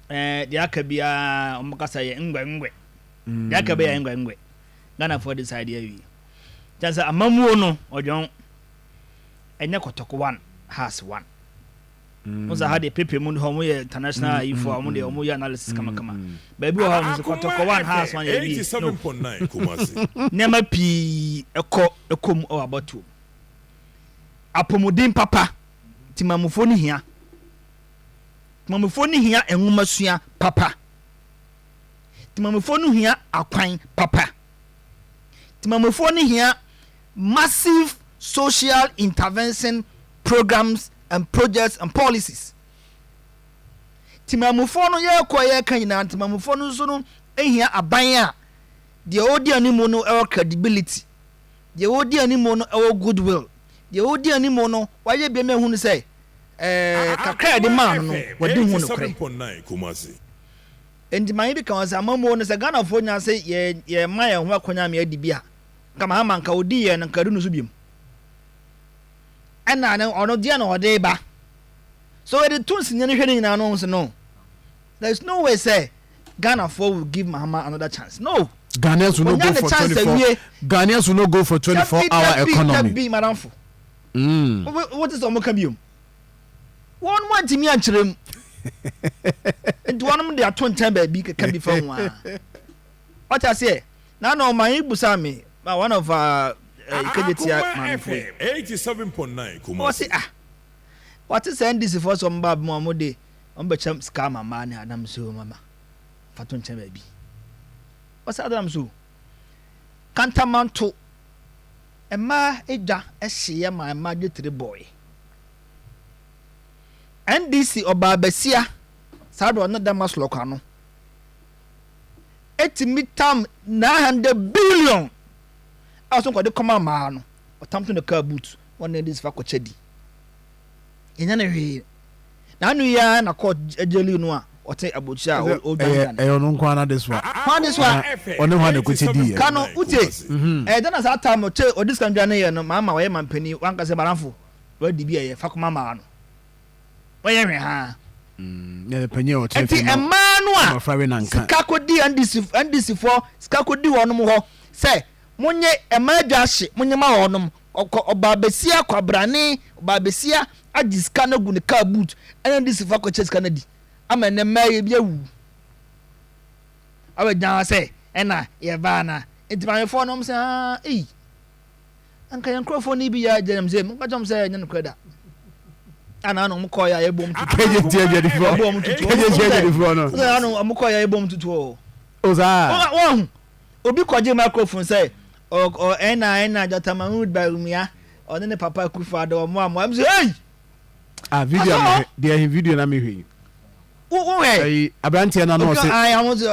the akabia omkasa ye ngwe the akabia ngwe Ghana for this idea wi just amamuo no odwon enye kotoko one has one Oza had a paper mun homo ye international ifo homo de homo ye analysis kama baby o homo kotoko one has one ye 87.9 Kumasi nema pi ekom o abatu apomodin papa timamufo ni hia timamufo ni hia enwumasua papa timamufo ni hia akwan papa timamufo ni hia massive social intervention programs and projects and policies timamufo no ye kwa ye kan na timamufo no so no ehia aban a de odi animu no our credibility de odi animu no our goodwill de odi animu no waye bia mehu no say kakra de man no wadi hu no kre 7.9 Kumasi endi man bi kan say amamu no say Ghana fo nya say ye ma ye ho akonya me adi bia kama ha man ka odi ye na kadu no so biem ana na ono dia na ode ba so we the tunes nya ne hwene na no so no there is no way say Ghana for will give Mahama another chance no Ghanaians will not go for 24 Ghanaians will not go for 24-hour economy be madam for what is omo kabium one want me anchirem and one de aton time baby can be from one what I say na no my busa me one of Akoma FM 87.9 Kumasi what is this for some bab mo de on be cham scam man adam so mama faton time baby what's adam so kantamanto ema eja ehye ma majitri boy NDC obabesia sado na damas lokano etimitam 900 billion aso ko de koma ma no otamto ne car boot one this fa ko chedi enya na hwe na anu ya na ko ejeli no a ote abocha o dan no nkwana this one one one ko chedi kano ute dana sa time che o this kan dwa na ye no mama wa ye mampani wanka se baranfo wa di bia ye fa koma ma no wa ye hwe ha ne penye o che fi emanu a skakodi ndc for skakodi wonom ho se munye emadwahye munye ma wonom obabesia kwabrane obabesia agiska na gu ne car boot ene ndc for ko cheska na di ama ne maye bia wu awe jan se ena ye ba na entiman for nom se anka yan crofo ni bi ya jenem se mun ka jom se nyen kweda ana no mko ya ebom tutu keje tie di fo ebom tutu keje tie di fo no ana no mko ya ebom tutu oza obi koje microphone say o ena jota mahmud barumia o ne papa kufa do mo am say hey video na dia video na me hwe wo hey abrantie na no say I want to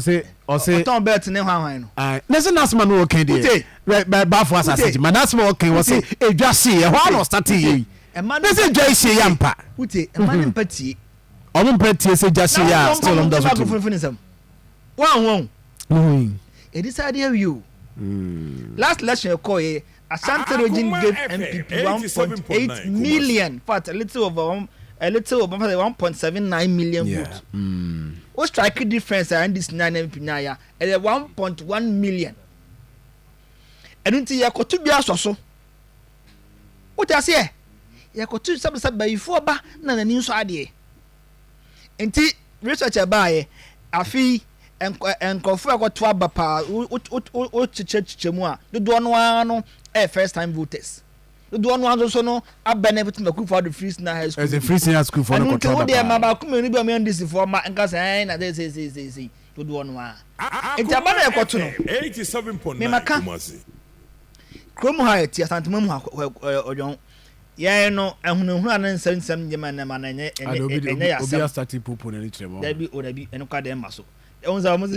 say o say ton bet ne hwan no nese nasma no okay dey ba fo asase ma nasma okay wo say edwase e ho no start yi this is Joyce Yampa. Ute, man empathy. On empathy say just ya still on does it. One. It is idea you. Last election call Ashanti region gave NPP 1.8 million, but a little over 1.79 million votes. What striking difference and this 9 MP naya at 1.1 million. And until you could to be a so. What I say? Ya ko tu sab bayifo ba na nani nso ade enti researcher baaye afi enkofo akoto aba pa o chichemu a dodo no ano first time voters dodo no anzo so no abenefit maku for the free na high school as a free senior school for no control ba de mama ku meni bi am this for ma nka say na dey say dodo no a enti aba na ekoto no 87.9 Kumasi krom ha ti asantemamu ojon yeah no ehunu anan nsem nyema na ma enye ya obi a start pupu na ni trebo da bi eno kwa dem maso ehunza mo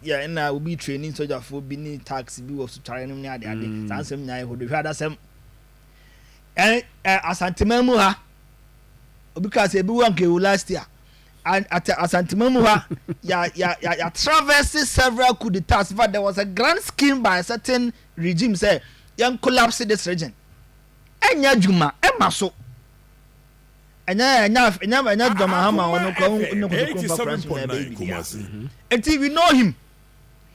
ya na obi training soldier for bi ni taxi bi wo so tware no ni ade sansem nya ehodo hwa da sem asantemamu ha obi ka say bi wan ke last year asantemamu ha ya traverse several coup d'etats but there was a grand scheme by a certain regime say yan collapse this region enya juma ema so enya Doma Hama ono ko we know him.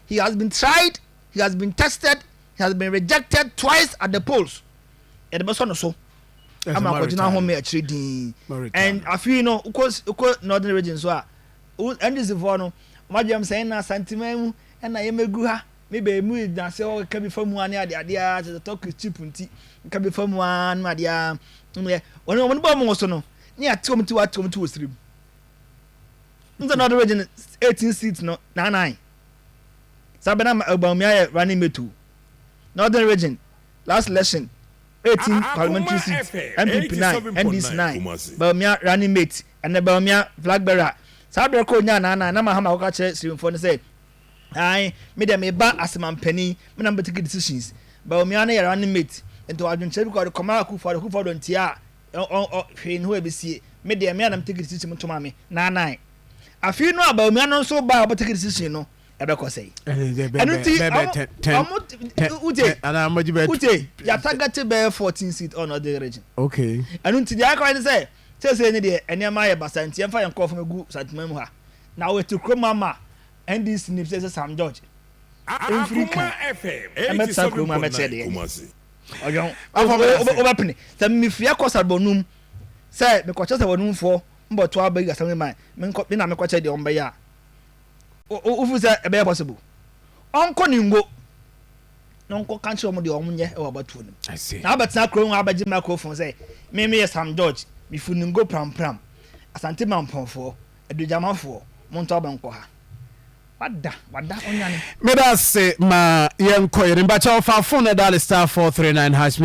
He has been tried, he has been tested, he has been rejected twice at the polls. E de so no so. Ama ko jina ho me akire din. And afi no uko northern region so a and this for no majam say na santiman mu na yemegu ha me be mu da se o ka bi famu ani ade to talk cheap nti ka bi famu an ade a won ba mo so no ni atom ti wosirim nza northern region 18 seats no 9 sabena Baumia running mate northern region last election 18 parliamentary seats, NPP 9, NDC 9, Baumia running mate, and the Baumia flag bearer. Sabra Konya na Mahama Okache, Simphone say, I made a ba as a man penny, number to decisions. Baumiana running mate, and to Argent Chevico, the Comaku for the Huford on Tia, or who be see, made the man take a decision to mammy, 9. I feel no about Miano so bad, but take a decision, no. Ebeko say. And I'm Ute, ya target be 14 seat on the region. Okay. And until the I say any day any my basanti and fire call from a good satmem ha. Now we to Kromama and this nip says Sam George. Akoma FM 87.9 Oyon open. Some me fear cause albonum. Say me kwacha sabonum for mbo to abeg asam man. Me na me kwacha de omba ya. Ufu say e be possible. Onko ningo. Nonko kanche omo de omo nye e wabatu nim. I see. Na abetna kro hu abaji microphone say me Sam George me fu ningo pram. Asante mamponfo, edujamafo, monto abanko ha. Wada onyane. Me da say ma yenko yin ba cha ofa phone dial *439#